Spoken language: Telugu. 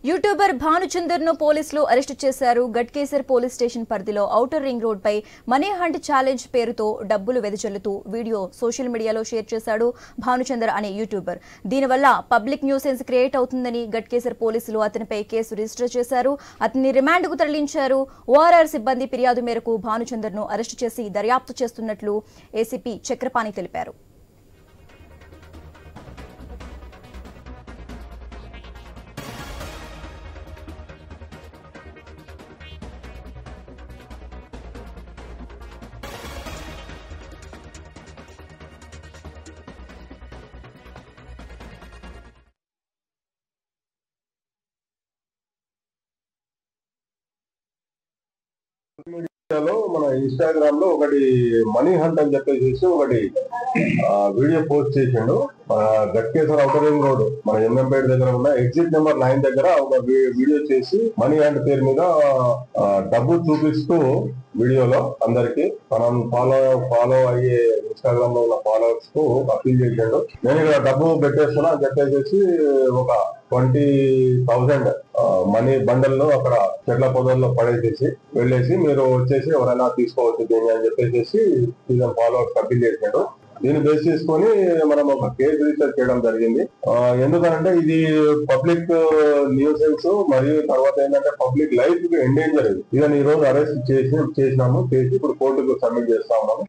యూట్యూబర్ భానుచందర్ ను పోలీసులు అరెస్టు చేశారు. గట్కేసర్ పోలీస్ స్టేషన్ పరిధిలో ఔటర్ రింగ్ రోడ్ పై మనీ హంట్ ఛాలెంజ్ పేరుతో డబ్బులు వెదజల్లుతూ వీడియో సోషల్ మీడియాలో షేర్ చేశాడు భానుచందర్ అనే యూట్యూబర్. దీనివల్ల పబ్లిక్ న్యూసెన్స్ క్రియేట్ అవుతుందని గట్కేసర్ పోలీసులు అతనిపై కేసు రిజిస్టర్ చేశారు. అతన్ని రిమాండ్ కు తరలించారు. ఓఆర్ఆర్ సిబ్బంది ఫిర్యాదు మేరకు భానుచందర్ ను అరెస్టు చేసి దర్యాప్తు చేస్తున్నట్లు ఏసీపీ చక్రపాణి తెలిపారు. మీడియాలో మన ఇన్స్టాగ్రామ్ లో ఒకటి మనీ హంట్ అని చెప్పేసి ఒకటి వీడియో పోస్ట్ చేసిండు. గట్కేసర్ ఔటర్ రింగ్ రోడ్ మన ఎంఎంపేట దగ్గర ఉన్న ఎగ్జిట్ నెంబర్ 9 దగ్గర ఒక వీడియో చేసి మనీ హంట్ పేరు మీద డబ్బు చూపిస్తూ వీడియోలో అందరికి మనం ఫాలో అయ్యే ఇన్స్టాగ్రామ్ లో ఉన్న ఫాలోవర్స్ కు అప్పీల్ చేశాడు. నేను ఇక్కడ డబ్బు పెట్టేస్తున్నా అని చెప్పేసి ఒక 20,000 మనీ బండల్ ను అక్కడ చెట్ల పొదల్లో పడేసేసి వెళ్ళేసి మీరు వచ్చేసి ఎవరైనా తీసుకోవచ్చు దీన్ని అని చెప్పేసి ఫాలోవర్స్ అప్పీల్ చేశాడు. దీన్ని బేస్ చేసుకొని మనం ఒక కేసు రిజిస్టర్ చేయడం జరిగింది. ఎందుకంటే ఇది పబ్లిక్ న్యూసెన్స్ మరియు తర్వాత ఏంటంటే పబ్లిక్ లైఫ్ కి ఎండేంజర్. ఇదని ఈ రోజు అరెస్ట్ చేసి ఇప్పుడు కోర్టుకు సబ్మిట్ చేస్తా ఉన్నాము.